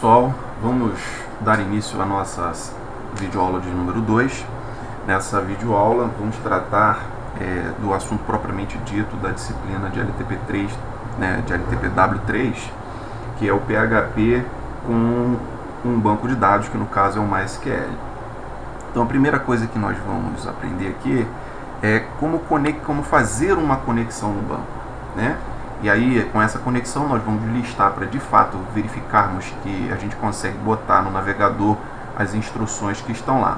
Pessoal, vamos dar início à nossa videoaula de número 2. Nessa videoaula vamos tratar do assunto propriamente dito da disciplina de LTP3, de LTPW3, que é o PHP com um banco de dados, que no caso é o MySQL. Então a primeira coisa que nós vamos aprender aqui é como fazer uma conexão no banco, né? E aí, com essa conexão, nós vamos listar para, de fato, verificarmos que a gente consegue botar no navegador as instruções que estão lá.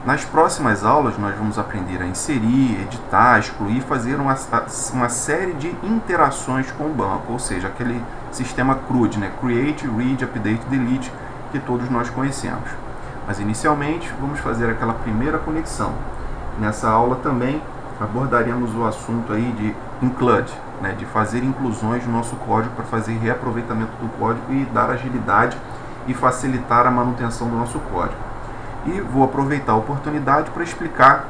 Nas próximas aulas, nós vamos aprender a inserir, editar, excluir, fazer uma série de interações com o banco, ou seja, aquele sistema CRUD, né? Create, Read, Update, Delete, que todos nós conhecemos. Mas, inicialmente, vamos fazer aquela primeira conexão. Nessa aula também abordaremos o assunto aí de include, de fazer inclusões no nosso código para fazer reaproveitamento do código e dar agilidade e facilitar a manutenção do nosso código. E vou aproveitar a oportunidade para explicar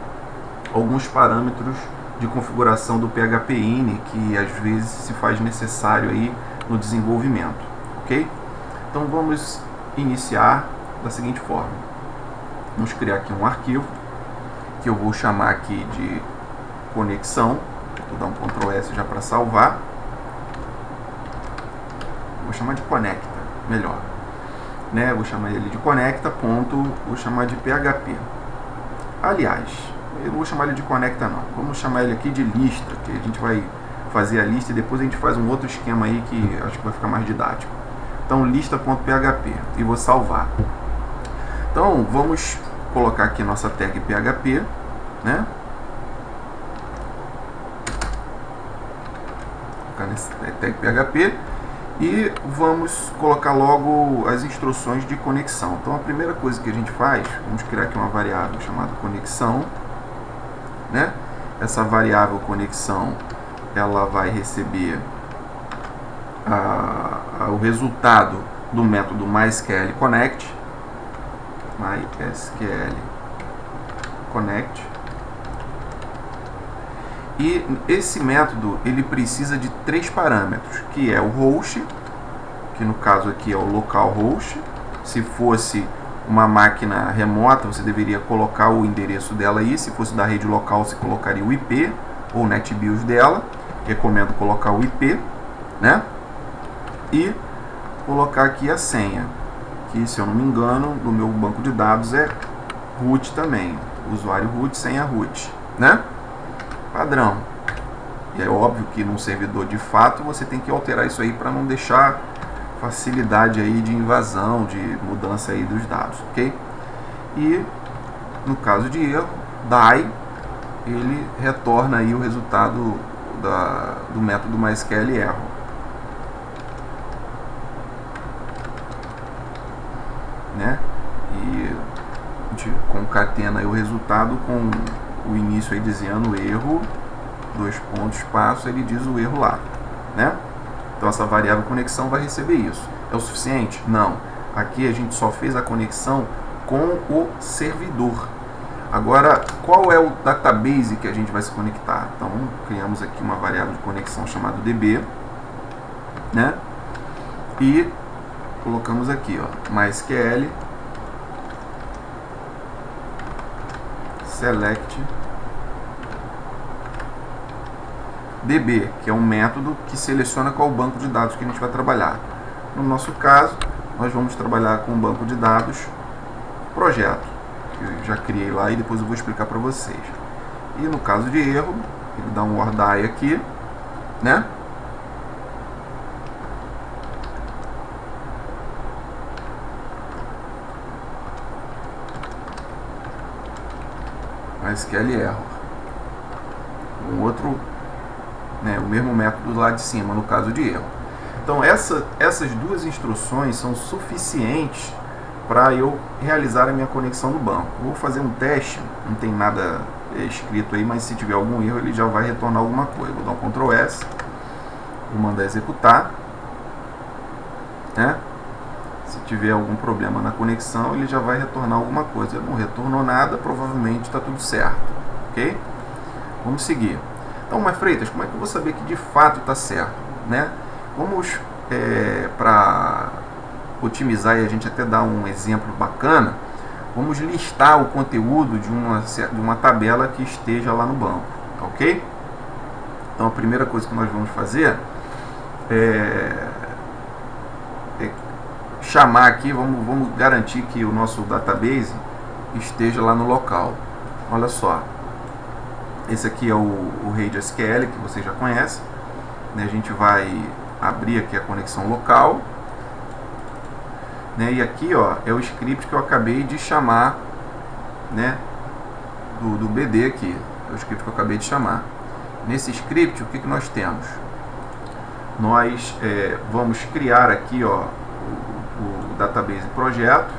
alguns parâmetros de configuração do PHPINI que às vezes se faz necessário aí no desenvolvimento, ok? Então vamos iniciar da seguinte forma. Vamos criar aqui um arquivo que eu vou chamar aqui de conexão. Vou dar um Ctrl S já para salvar. Vou chamar de conecta, melhor. Vou chamar ele de conecta. Vou chamar de PHP. Aliás, eu não vou chamar ele de conecta não. Vamos chamar ele aqui de lista, que a gente vai fazer a lista e depois a gente faz um outro esquema aí que acho que vai ficar mais didático. Então, lista.php e vou salvar. Então, vamos colocar aqui nossa tag PHP, tag PHP, e vamos colocar logo as instruções de conexão. Então a primeira coisa que a gente faz, vamos criar aqui uma variável chamada conexão, Essa variável conexão, ela vai receber o resultado do método MySQL Connect, E esse método ele precisa de 3 parâmetros, que é o host, que no caso aqui é o localhost. Se fosse uma máquina remota, você deveria colocar o endereço dela aí. Se fosse da rede local, você colocaria o IP ou NetBIOS dela. Recomendo colocar o IP, E colocar aqui a senha, que se eu não me engano, no meu banco de dados é root também. Usuário root, senha root, Padrão. E é óbvio que num servidor de fato você tem que alterar isso aí para não deixar facilidade aí de invasão, de mudança aí dos dados, ok? E no caso de erro, die, ele retorna aí o resultado do método MySQL error. E a gente concatena aí o resultado com o início aí dizendo erro, 2 pontos, espaço, ele diz o erro lá, Então essa variável conexão vai receber isso. É o suficiente? Não. Aqui a gente só fez a conexão com o servidor. Agora, qual é o database que a gente vai se conectar? Então, criamos aqui uma variável de conexão chamada DB, E colocamos aqui, MySQL select DB, que é um método que seleciona qual banco de dados que a gente vai trabalhar. No nosso caso, nós vamos trabalhar com o banco de dados projeto, que eu já criei lá e depois eu vou explicar para vocês. E no caso de erro, ele dá um or die aqui, MySQL error. Um outro, o mesmo método lá de cima, no caso de erro. Então essas 2 instruções são suficientes para eu realizar a minha conexão no banco. Vou fazer um teste, não tem nada escrito aí, mas se tiver algum erro ele já vai retornar alguma coisa. Vou dar um Ctrl S, vou mandar executar, Se tiver algum problema na conexão, ele já vai retornar alguma coisa. Não retornou nada, provavelmente está tudo certo, ok? Vamos seguir. Então, mas Freitas, como é que eu vou saber que de fato está certo, Vamos para otimizar e a gente até dar um exemplo bacana, vamos listar o conteúdo de uma tabela que esteja lá no banco, ok? Então a primeira coisa que nós vamos fazer é chamar aqui, vamos garantir que o nosso database esteja lá no local. Olha só, esse aqui é o RaidSQL que você já conhece, né? A gente vai abrir aqui a conexão local, né? E aqui, ó, é o script que eu acabei de chamar, né? Do BD aqui, é o script que eu acabei de chamar. Nesse script, o que nós temos? Nós vamos criar aqui, ó, o database projeto,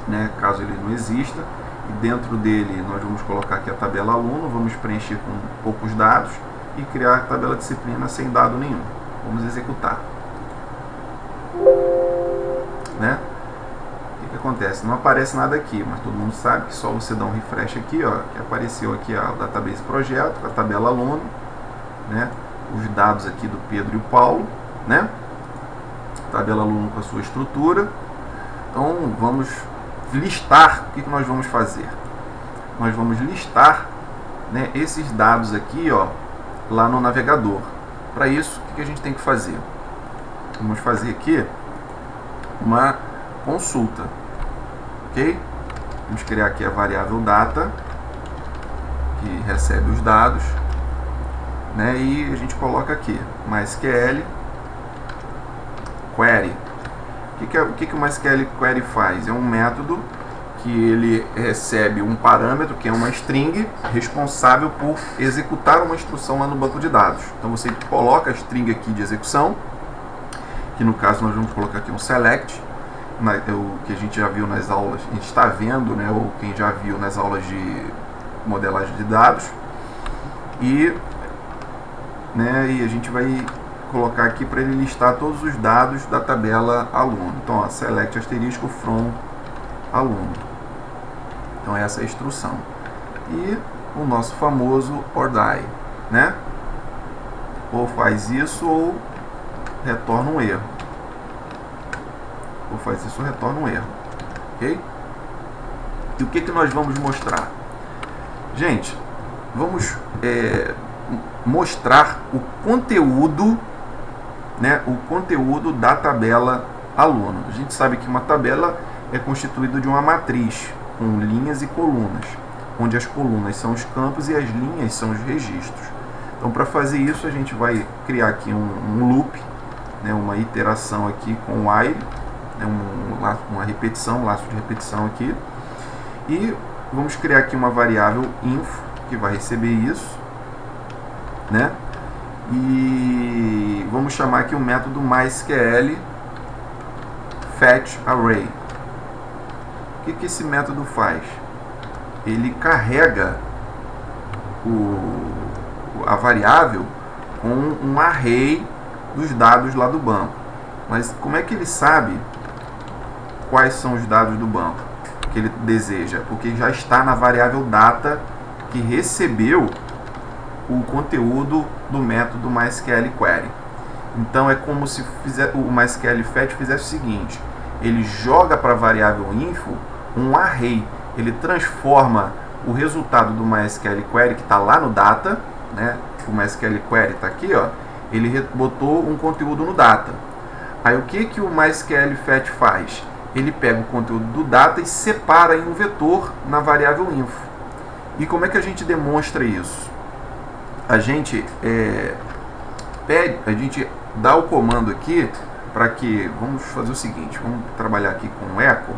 né, caso ele não exista, e dentro dele nós vamos colocar aqui a tabela aluno, vamos preencher com poucos dados e criar a tabela disciplina sem dado nenhum. Vamos executar, né? O que acontece? Não aparece nada aqui, mas todo mundo sabe que só você dá um refresh aqui, ó, que apareceu aqui a database projeto, a tabela aluno, né, os dados aqui do Pedro e o Paulo, né? Tabela aluno com a sua estrutura. Então vamos listar. O que nós vamos fazer? Nós vamos listar, né, esses dados aqui, ó, lá no navegador. Para isso, o que a gente tem que fazer? Vamos fazer aqui uma consulta, ok? Vamos criar aqui a variável data, que recebe os dados, né, e a gente coloca aqui MySQL query. O que o MySQL query faz? É um método que ele recebe um parâmetro, que é uma string, responsável por executar uma instrução lá no banco de dados. Então você coloca a string aqui de execução, que no caso nós vamos colocar aqui um select, o que a gente já viu nas aulas, a gente está vendo, né, ou quem já viu nas aulas de modelagem de dados, e, né, e a gente vai colocar aqui para ele listar todos os dados da tabela aluno. Então, ó, select asterisco from aluno. Então essa é a instrução. E o nosso famoso or die, né? Ou faz isso ou retorna um erro. Ou faz isso ou retorna um erro. Ok? E o que nós vamos mostrar? Gente, vamos mostrar o conteúdo, né, o conteúdo da tabela aluno. A gente sabe que uma tabela é constituída de uma matriz com linhas e colunas, onde as colunas são os campos e as linhas são os registros. Então, para fazer isso, a gente vai criar aqui um loop, né, uma iteração aqui com while, né, uma repetição, um laço de repetição aqui, e vamos criar aqui uma variável info que vai receber isso, né? E vamos chamar aqui o método MySQL fetch array. O que esse método faz? Ele carrega a variável com um array dos dados lá do banco. Mas como é que ele sabe quais são os dados do banco que ele deseja? Porque já está na variável data que recebeu o conteúdo do método MySQL query. Então é como se o MySQL fetch fizesse o seguinte: ele joga para a variável info um array, ele transforma o resultado do MySQL query que está lá no data, né? O MySQL query está aqui, ó, ele botou um conteúdo no data. Aí o que o MySQL fetch faz? Ele pega o conteúdo do data e separa em um vetor na variável info. E como é que a gente demonstra isso? A gente dá o comando aqui para que, vamos fazer o seguinte, vamos trabalhar aqui com echo,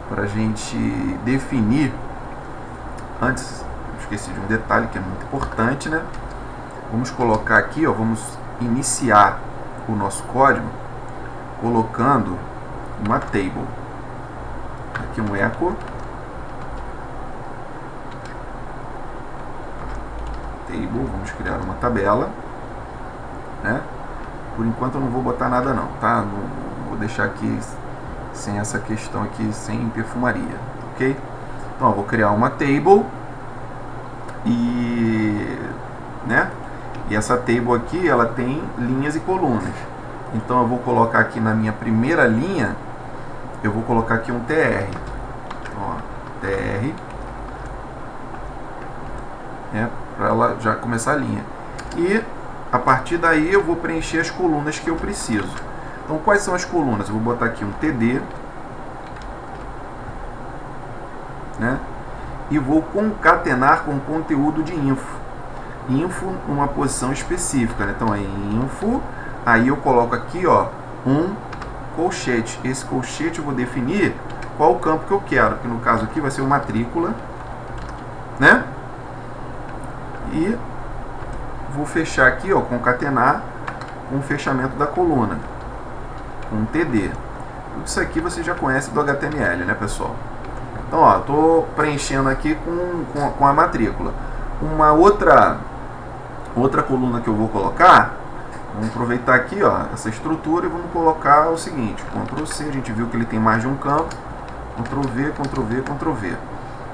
para a gente definir, antes, esqueci de um detalhe que é muito importante, né? Vamos colocar aqui, ó, vamos iniciar o nosso código colocando uma table, aqui um echo, vamos criar uma tabela, né? Por enquanto eu não vou botar nada não, tá? Não vou deixar aqui sem essa questão aqui, sem perfumaria, ok? Então eu vou criar uma table e, né? E essa table aqui, ela tem linhas e colunas. Então eu vou colocar aqui na minha primeira linha, eu vou colocar aqui um TR. Ó, TR. Para ela já começar a linha. E a partir daí eu vou preencher as colunas que eu preciso. Então quais são as colunas? Eu vou botar aqui um TD, né? E vou concatenar com conteúdo de info. Info numa posição específica, né? Então é info, aí eu coloco aqui, ó, um colchete. Esse colchete eu vou definir qual o campo que eu quero, que no caso aqui vai ser o matrícula, né? E vou fechar aqui, ó, concatenar com o fechamento da coluna, com TD. Tudo isso aqui você já conhece do HTML, né, pessoal? Então, ó, estou preenchendo aqui com a matrícula. Uma outra coluna que eu vou colocar, vamos aproveitar aqui, ó, essa estrutura e vamos colocar o seguinte, Ctrl C, a gente viu que ele tem mais de um campo, Ctrl V, Ctrl V, Ctrl V.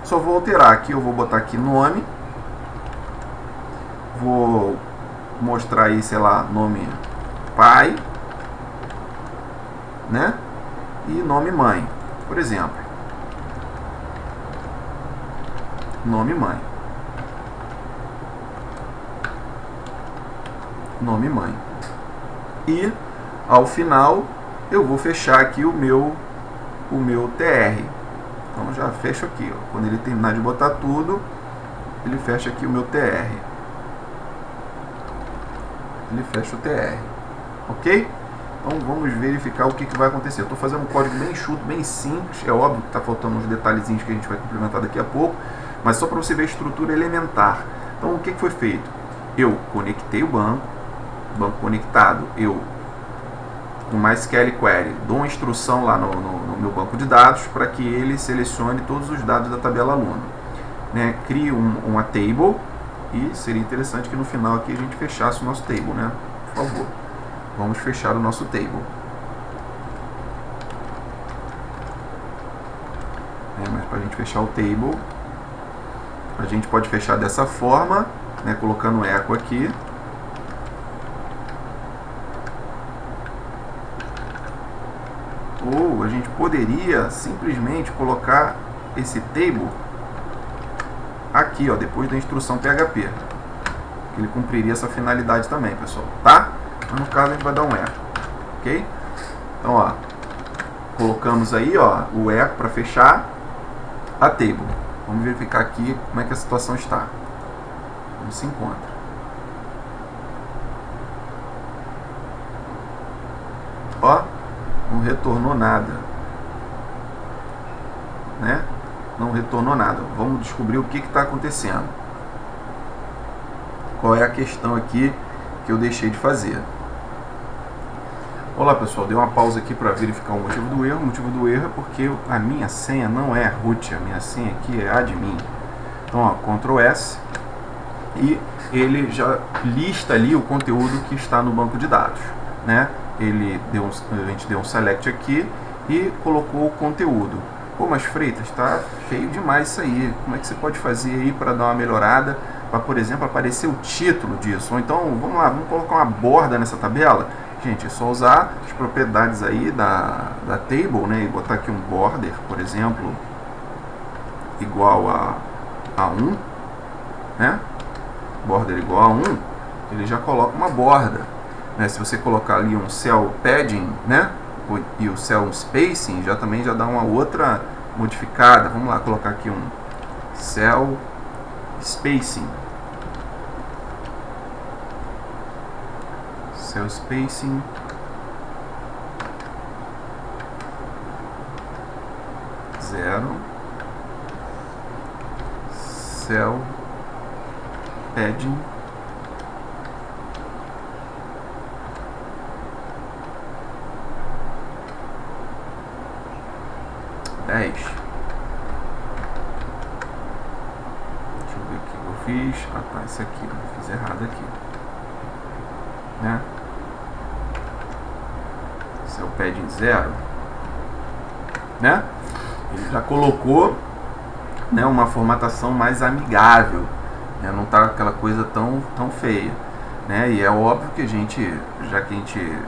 Só vou alterar aqui, eu vou botar aqui nome, vou mostrar aí, sei lá, nome pai, né? E nome mãe, por exemplo. Nome mãe. Nome mãe. E ao final eu vou fechar aqui o meu TR. Então já fecho aqui, ó. Quando ele terminar de botar tudo, ele fecha aqui o meu TR. Ele fecha o TR. Ok? Então vamos verificar o que vai acontecer. Eu estou fazendo um código bem enxuto, bem simples. É óbvio que está faltando uns detalhezinhos que a gente vai complementar daqui a pouco, mas só para você ver a estrutura elementar. Então o que foi feito? Eu conectei o banco conectado, eu no MySQL Query dou uma instrução lá no meu banco de dados para que ele selecione todos os dados da tabela aluno, né? Crio uma table e seria interessante que no final aqui a gente fechasse o nosso table, né? Por favor, vamos fechar o nosso table. Mas para a gente fechar o table, a gente pode fechar dessa forma, né? Colocando eco aqui. Ou a gente poderia simplesmente colocar esse table aqui, ó, depois da instrução PHP. Ele cumpriria essa finalidade também, pessoal, tá? Mas no caso a gente vai dar um eco, ok? Então, ó, colocamos aí, ó, o eco para fechar a table. Vamos verificar aqui como é que a situação está. Como se encontra. Ó, não retornou nada, né? Não retornou nada. Vamos descobrir o que está acontecendo. Qual é a questão aqui que eu deixei de fazer. Olá, pessoal, dei uma pausa aqui para verificar o motivo do erro. O motivo do erro é porque a minha senha não é root, a minha senha aqui é admin. Então, ó, Ctrl S e ele já lista ali o conteúdo que está no banco de dados, né? A gente deu um select aqui e colocou o conteúdo. Pô, mas Freitas, está feio demais isso aí. Como é que você pode fazer aí para dar uma melhorada, para, por exemplo, aparecer o título disso? Ou então, vamos lá, vamos colocar uma borda nessa tabela? Gente, é só usar as propriedades aí da table, né? E botar aqui um border, por exemplo, igual a 1, né? Border igual a 1, ele já coloca uma borda. Se você colocar ali um cell padding, né, e o cell spacing, também já dá uma outra modificada. Vamos lá colocar aqui um cell spacing. Cell spacing 0. Cell padding 10. Deixa eu ver o que eu fiz. Ah, tá, esse aqui, eu fiz errado aqui, né? Esse é o padding 0, né? Ele já colocou, né, uma formatação mais amigável, né? Não tá aquela coisa tão feia, né? E é óbvio que já que a gente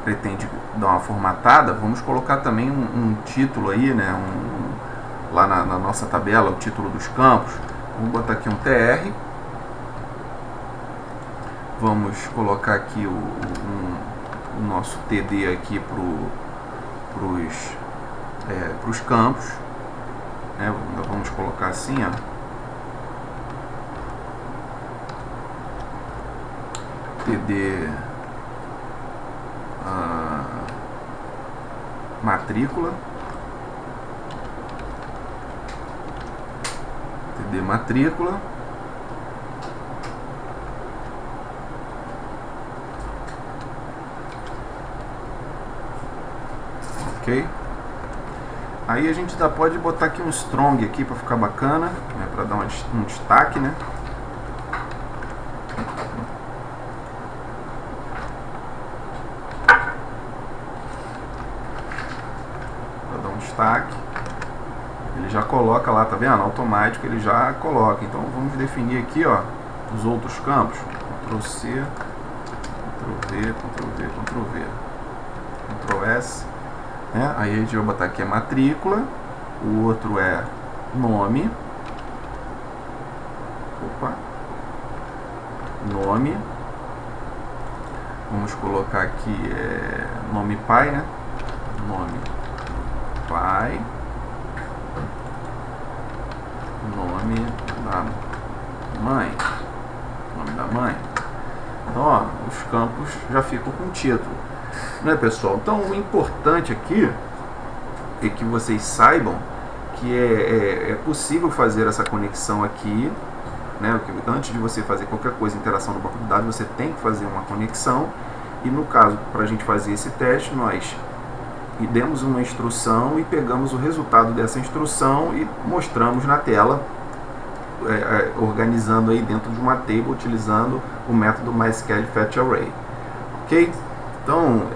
pretende dar uma formatada, vamos colocar também um título aí, né, lá na nossa tabela, o título dos campos. Vamos botar aqui um TR, vamos colocar aqui o nosso TD aqui para os campos, né? Vamos colocar assim, ó, TD matrícula, TD matrícula, ok? Aí a gente ainda pode botar aqui um strong aqui para ficar bacana, né, para dar um destaque, né? Para dar um destaque. Ele já coloca lá, tá vendo? Automático ele já coloca. Então vamos definir aqui, ó, os outros campos. Ctrl C, Ctrl V, Ctrl V, Ctrl V, Ctrl S. Aí a gente vai botar aqui a matrícula, o outro é nome, nome, vamos colocar aqui nome pai, né? Nome pai, nome da mãe, nome da mãe. Então, ó, os campos já ficam com título. Né, pessoal? Então o importante aqui é que vocês saibam que é possível fazer essa conexão aqui, né? Antes de você fazer qualquer coisa, interação no banco de dados, você tem que fazer uma conexão. E no caso, para a gente fazer esse teste, nós demos uma instrução e pegamos o resultado dessa instrução e mostramos na tela, organizando aí dentro de uma table, utilizando o método MySQLFetchArray, ok? Então,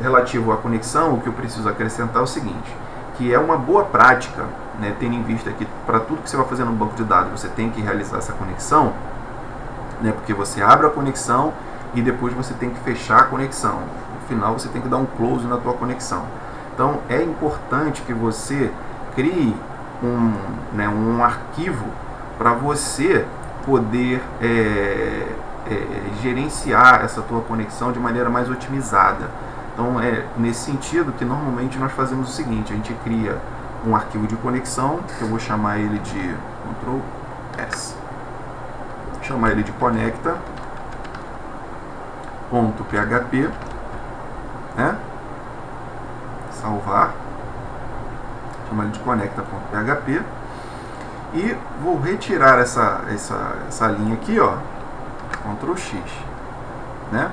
relativo à conexão, o que eu preciso acrescentar é o seguinte, que é uma boa prática, né, tendo em vista que para tudo que você vai fazer no banco de dados, você tem que realizar essa conexão, né, porque você abre a conexão e depois você tem que fechar a conexão. No final, você tem que dar um close na tua conexão. Então, é importante que você crie um arquivo para você poder gerenciar essa tua conexão de maneira mais otimizada. Então é nesse sentido que normalmente nós fazemos o seguinte: a gente cria um arquivo de conexão, que eu vou chamar ele de Ctrl S, chamar ele de conecta.php, né? Salvar, chamar ele de conecta.php, e vou retirar essa linha aqui, ó, Ctrl X, né?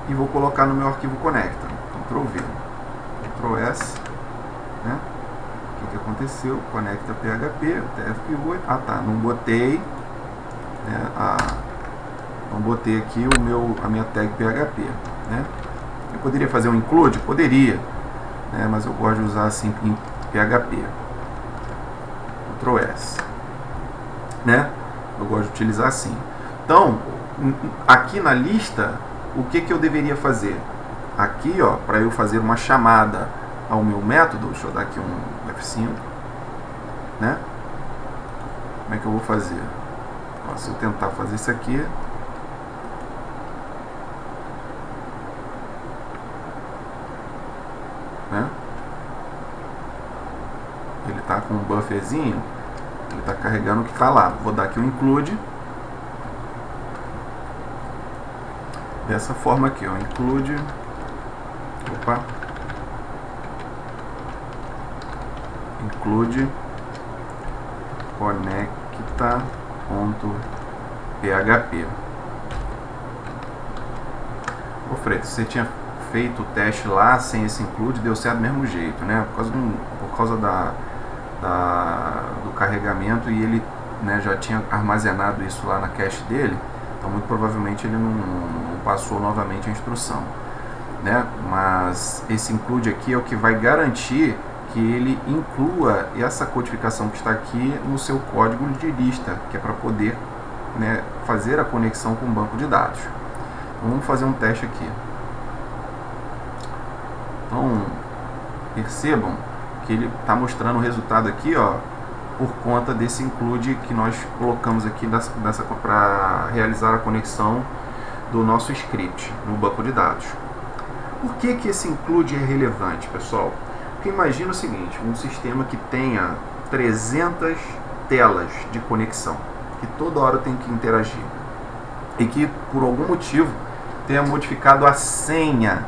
E vou colocar no meu arquivo conecta, Ctrl V, Ctrl S, né? O que aconteceu? Conecta PHP, TF8. Ah, tá, não botei, né, não botei aqui a minha tag PHP, né? Eu poderia fazer um include? Poderia, né? Mas eu gosto de usar assim em PHP, Ctrl S, né? Eu gosto de utilizar assim. Então, aqui na lista, o que eu deveria fazer? Aqui, ó, para eu fazer uma chamada ao meu método, deixa eu dar aqui um F5, né? Como é que eu vou fazer? Ó, se eu tentar fazer isso aqui, né? Ele está com um bufferzinho, ele está carregando o que está lá. Vou dar aqui um include. Dessa forma aqui, ó, include, include conecta.php. Ô Freitas, você tinha feito o teste lá sem esse include, deu certo do mesmo jeito, né? Por causa do carregamento, e ele, né, já tinha armazenado isso lá na cache dele. Então, muito provavelmente ele não passou novamente a instrução, né? Mas esse include aqui é o que vai garantir que ele inclua essa codificação que está aqui no seu código de lista, que é para poder, né, fazer a conexão com o banco de dados. Então, vamos fazer um teste aqui. Então, percebam que ele está mostrando o resultado aqui, ó, por conta desse include que nós colocamos aqui para realizar a conexão do nosso script no banco de dados. Por que esse include é relevante, pessoal? Porque imagina o seguinte, um sistema que tenha 300 telas de conexão, que toda hora tem que interagir, e que por algum motivo tenha modificado a senha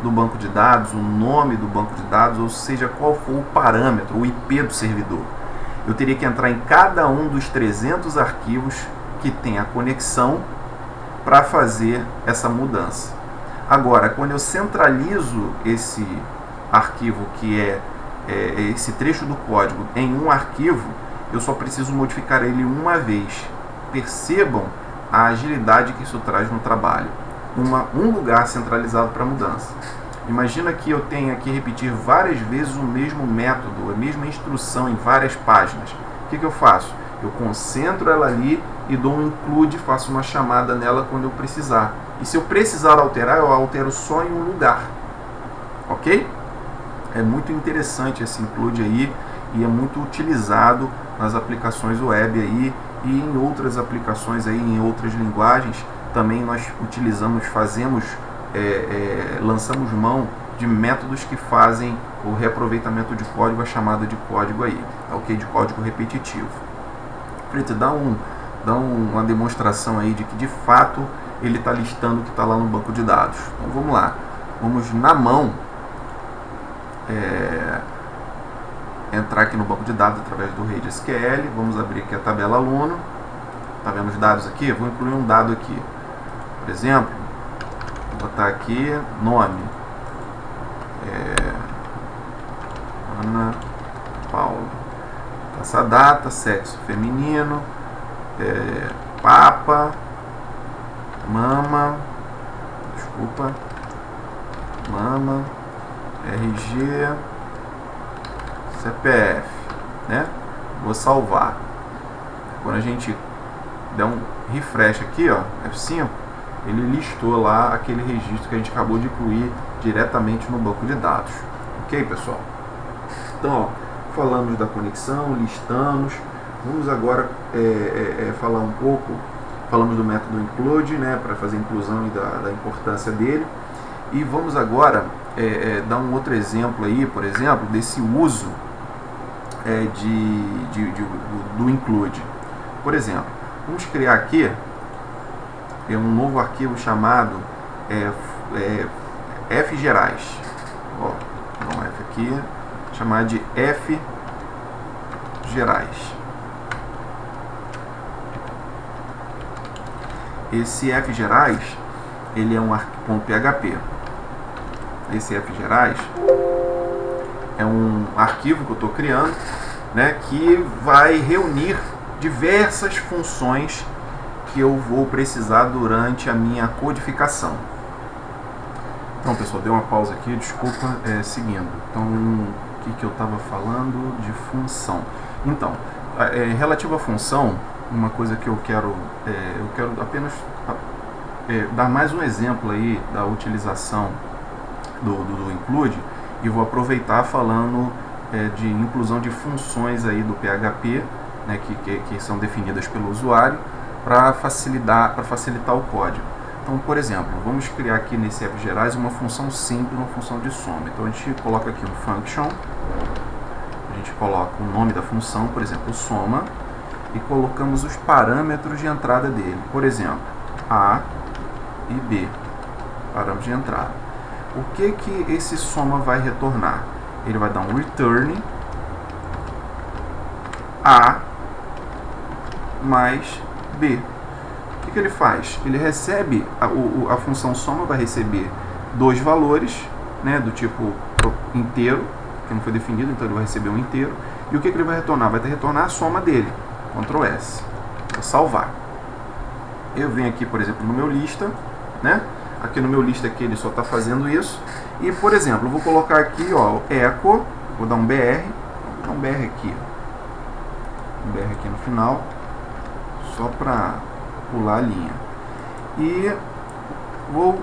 do banco de dados, o nome do banco de dados, ou seja, qual for o parâmetro, o IP do servidor. Eu teria que entrar em cada um dos 300 arquivos que tem a conexão para fazer essa mudança. Agora, quando eu centralizo esse arquivo, que é esse trecho do código, em um arquivo, eu só preciso modificar ele uma vez. Percebam a agilidade que isso traz no trabalho. Um lugar centralizado para mudança. Imagina que eu tenha que repetir várias vezes o mesmo método, a mesma instrução em várias páginas. O que eu faço? Eu concentro ela ali e dou um include, faço uma chamada nela quando eu precisar. E se eu precisar alterar, eu altero só em um lugar. Ok? É muito interessante esse include aí e é muito utilizado nas aplicações web aí e em outras aplicações aí, em outras linguagens. Também nós utilizamos, lançamos mão de métodos que fazem o reaproveitamento de código, a chamada de código aí, ok? De código repetitivo. Preto, dá uma demonstração aí de que de fato ele está listando o que está lá no banco de dados. Então vamos lá, vamos na mão entrar aqui no banco de dados através do Rede SQL. Vamos abrir aqui a tabela aluno. Está vendo os dados aqui? Eu vou incluir um dado aqui. Por exemplo, vou botar aqui nome Ana Paula, essa data, sexo feminino, papa, mama, RG, CPF, né? Vou salvar. Quando a gente der um refresh aqui, ó, F5, ele listou lá aquele registro que a gente acabou de incluir diretamente no banco de dados. Ok, pessoal? Então, ó, falamos da conexão, listamos. Vamos agora falar um pouco, falamos do método include, né, para fazer a inclusão e da importância dele. E vamos agora dar um outro exemplo aí, por exemplo, desse uso do include. Por exemplo, vamos criar aqui um novo arquivo chamado fgerais. Ó, dá um F aqui, chamar de fgerais. Esse fgerais, ele é um .php. Esse fgerais é um arquivo que eu estou criando, né, que vai reunir diversas funções que eu vou precisar durante a minha codificação. Então, pessoal, dei uma pausa aqui, desculpa, seguindo. Então, o que eu estava falando de função? Então, relativo à função, uma coisa que eu quero apenas dar mais um exemplo aí da utilização do include, e vou aproveitar falando de inclusão de funções aí do PHP, né, que são definidas pelo usuário para facilitar o código. Então, por exemplo, vamos criar aqui nesse fgerais uma função simples, uma função de soma. Então a gente coloca aqui um function, a gente coloca o nome da função, por exemplo, soma, e colocamos os parâmetros de entrada dele. Por exemplo, A e B, parâmetros de entrada. O que esse soma vai retornar? Ele vai dar um return A mais B. O que ele faz? Ele recebe, a função soma vai receber dois valores, né, do tipo inteiro, que não foi definido, então ele vai receber um inteiro. E o que ele vai retornar? Vai retornar a soma dele. Ctrl S. Vou salvar. Eu venho aqui, por exemplo, no meu lista, né? Aqui no meu lista aqui ele só está fazendo isso. E, por exemplo, eu vou colocar aqui, ó, echo, vou dar um BR, vou dar um BR aqui. Um BR aqui no final, só para pular a linha. E vou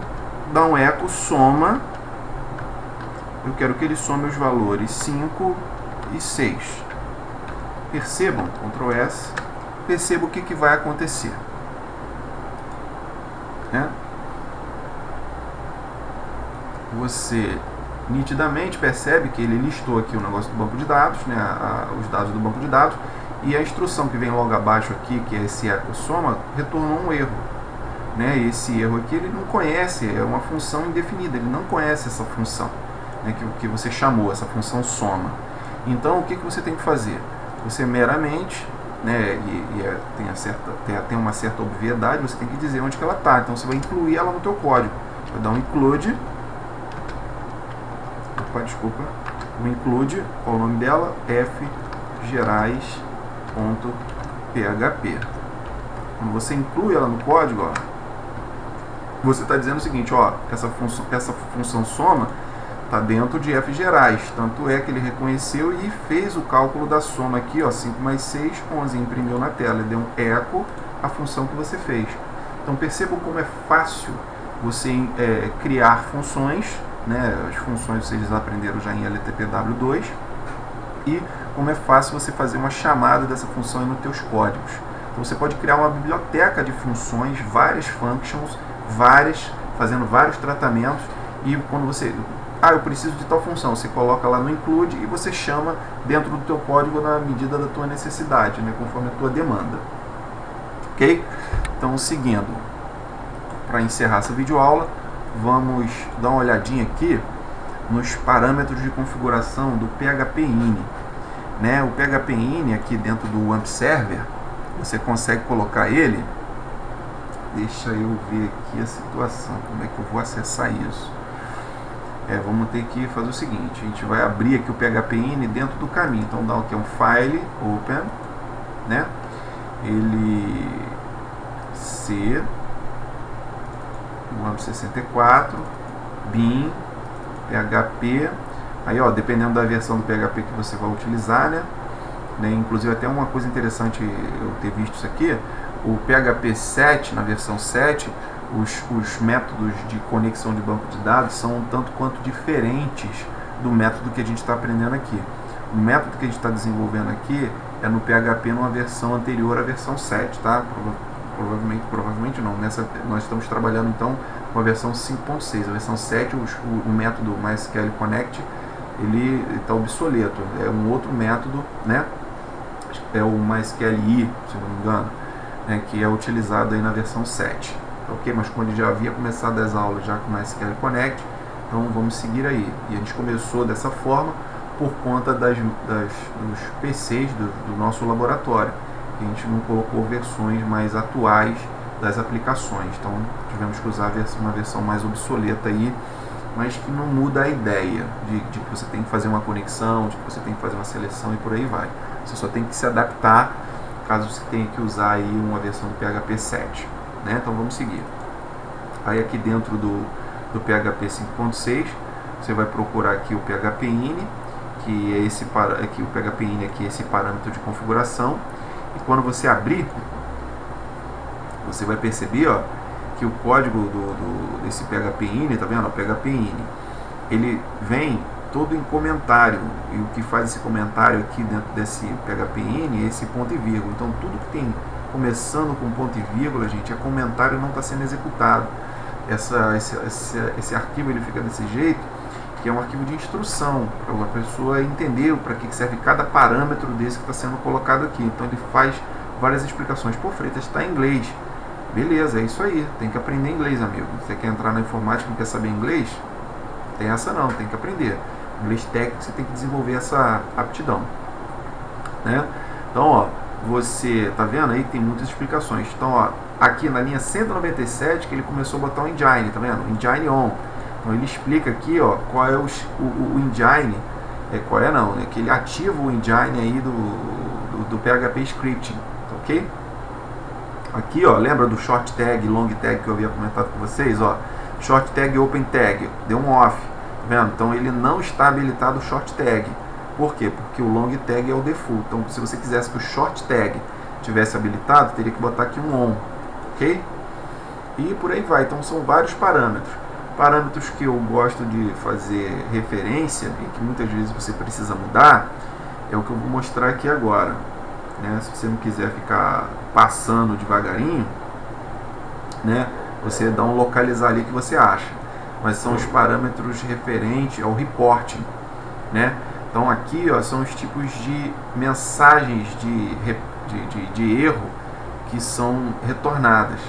dar um echo soma, eu quero que ele some os valores 5 e 6. Percebam, Ctrl S, perceba o que vai acontecer. Você nitidamente percebe que ele listou aqui o negócio do banco de dados, os dados do banco de dados, e a instrução que vem logo abaixo aqui, que é esse eco soma, retornou um erro. Esse erro aqui ele não conhece, é uma função indefinida, ele não conhece essa função que você chamou, essa função soma. Então o que você tem que fazer? Você meramente, tem uma certa obviedade, você tem que dizer onde que ela está. Então você vai incluir ela no teu código. Você vai dar um include, o include, qual é o nome dela? fgerais.php. Quando você inclui ela no código, você está dizendo o seguinte, essa função soma está dentro de fgerais, tanto é que ele reconheceu e fez o cálculo da soma aqui, 5 mais 6, 11, imprimiu na tela, ele deu um eco à função que você fez. Então percebam como é fácil você criar funções, as funções vocês aprenderam já em LTPW2, e como é fácil você fazer uma chamada dessa função nos teus códigos. Então você pode criar uma biblioteca de funções, várias functions, fazendo vários tratamentos, e quando você... eu preciso de tal função, você coloca lá no include e você chama dentro do teu código na medida da tua necessidade, conforme a tua demanda. Ok? Então, seguindo, para encerrar essa videoaula, vamos dar uma olhadinha aqui nos parâmetros de configuração do PHP-INI. O PHP-INI aqui dentro do AMP Server, você consegue colocar ele. Deixa eu ver aqui a situação, como é que eu vou acessar isso. Vamos ter que fazer o seguinte, a gente vai abrir aqui o PHP-INI dentro do caminho. Então dá aqui um file, open, ele C, AMP 64, bin, PHP, aí dependendo da versão do PHP que você vai utilizar, inclusive até uma coisa interessante eu ter visto isso aqui, o PHP 7, na versão 7, os métodos de conexão de banco de dados são um tanto quanto diferentes do método que a gente está aprendendo aqui. O método que a gente está desenvolvendo aqui é no PHP numa versão anterior à versão 7, tá? Provavelmente não. Nós estamos trabalhando então com a versão 5.6. A versão 7, o método MySQL Connect, ele está obsoleto. É um outro método, é o MySQLi, se não me engano, que é utilizado aí na versão 7. Ok? Mas como ele já havia começado as aulas já com MySQL Connect, então vamos seguir aí. E a gente começou dessa forma por conta dos PCs do nosso laboratório. A gente não colocou versões mais atuais das aplicações, então tivemos que usar uma versão mais obsoleta aí, mas que não muda a ideia de que você tem que fazer uma conexão, de que você tem que fazer uma seleção e por aí vai. Você só tem que se adaptar caso você tenha que usar aí uma versão do PHP 7. Então vamos seguir. Aí aqui dentro do PHP 5.6, você vai procurar aqui o PHP-INI, que é esse aqui, o PHP-INI aqui é esse parâmetro de configuração. E quando você abrir, você vai perceber que o código desse PHP-INI, tá vendo? O PHP-INI, ele vem todo em comentário, e o que faz esse comentário aqui dentro desse PHP-INI é esse ponto e vírgula. Então tudo que tem começando com ponto e vírgula, gente, é comentário e não está sendo executado. Esse arquivo ele fica desse jeito, que é um arquivo de instrução, para a pessoa entender para que serve cada parâmetro desse que está sendo colocado aqui. Então ele faz várias explicações. Pô, Freitas, está em inglês. Beleza, é isso aí. Tem que aprender inglês, amigo. Você quer entrar na informática e não quer saber inglês? Tem essa não, tem que aprender. Inglês técnico, você tem que desenvolver essa aptidão. Então, você tá vendo aí, tem muitas explicações. Então, aqui na linha 197 que ele começou a botar o engine, tá vendo? Engine on. Então ele explica aqui, qual é o engine, que ele ativa o engine aí do PHP scripting, ok? Aqui, lembra do short tag, long tag que eu havia comentado com vocês, short tag, open tag, deu um off, tá vendo? Então ele não está habilitado o short tag. Por quê? Porque o long tag é o default. Então, se você quisesse que o short tag tivesse habilitado, teria que botar aqui um on, ok? E por aí vai. Então, são vários parâmetros. Parâmetros que eu gosto de fazer referência e que muitas vezes você precisa mudar é o que eu vou mostrar aqui agora, né? Se você não quiser ficar passando devagarinho, né, você dá um localizar ali que você acha, mas são os parâmetros referentes ao reporting, né? Então aqui, ó, são os tipos de mensagens de erro que são retornadas,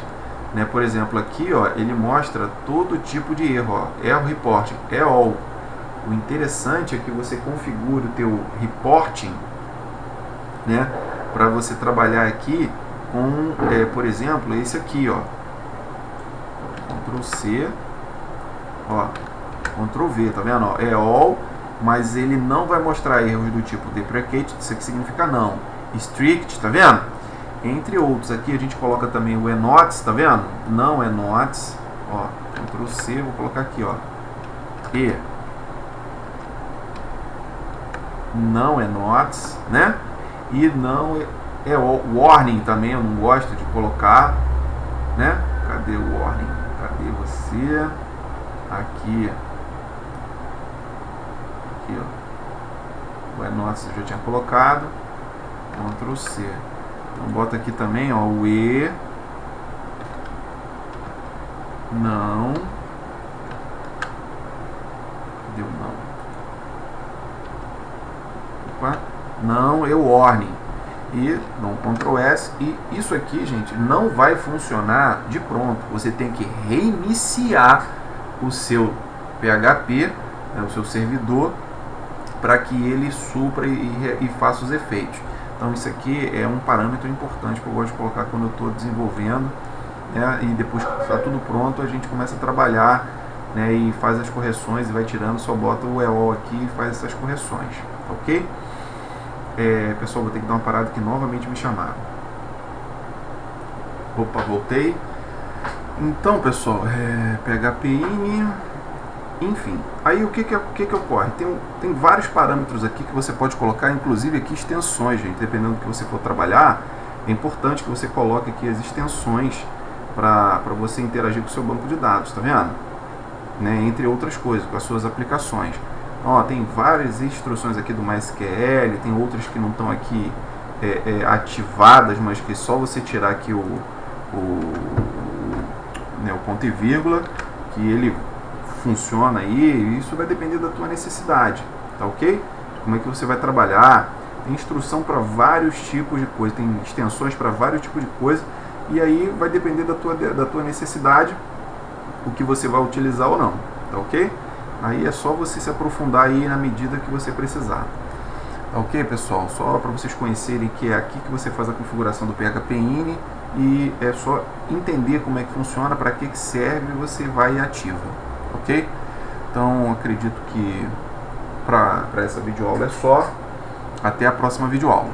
né? Por exemplo, aqui, ó, ele mostra todo tipo de erro, ó, erro reporting, all. O interessante é que você configure o teu reporting, né, para você trabalhar aqui com, por exemplo, esse aqui, ó, Ctrl C, ó, Ctrl V, tá vendo? Ó, é all, mas ele não vai mostrar erros do tipo deprecate, isso aqui significa não, strict, tá vendo? Entre outros, aqui a gente coloca também o not, tá vendo? Não é not, ó, Ctrl C, vou colocar aqui, ó, e não é not, né? E não é warning também, eu não gosto de colocar, né? Cadê o warning? Cadê você? Aqui, ó. O not eu já tinha colocado. Ctrl C. Então bota aqui também, ó, o e não. Deu não. Não, eu warning, e dá um Ctrl S, e isso aqui, gente, não vai funcionar de pronto. Você tem que reiniciar o seu PHP, né, o seu servidor, para que ele supra e faça os efeitos. Então isso aqui é um parâmetro importante que eu gosto de colocar quando eu estou desenvolvendo, né, e depois que está tudo pronto a gente começa a trabalhar, né, e faz as correções e vai tirando, só bota o EOL aqui e faz essas correções, ok? Pessoal, vou ter que dar uma parada que novamente me chamaram. Opa, voltei. Então, pessoal, PHPIN, enfim. Aí o que ocorre? Tem vários parâmetros aqui que você pode colocar, inclusive aqui extensões, gente. Dependendo do que você for trabalhar, é importante que você coloque aqui as extensões para você interagir com o seu banco de dados, tá vendo? Né? Entre outras coisas, com as suas aplicações. Ó, tem várias instruções aqui do MySQL, tem outras que não estão aqui ativadas, mas que só você tirar aqui o ponto e vírgula, que ele funciona aí, e isso vai depender da tua necessidade, tá ok? Como é que você vai trabalhar, tem instrução para vários tipos de coisa, tem extensões para vários tipos de coisa, e aí vai depender da tua necessidade, o que você vai utilizar ou não, tá ok? Aí é só você se aprofundar aí na medida que você precisar. Ok, pessoal? Só para vocês conhecerem que é aqui que você faz a configuração do PHPIN e é só entender como é que funciona, para que serve, você vai e ativa. Ok? Então, acredito que para essa videoaula é só. Até a próxima videoaula.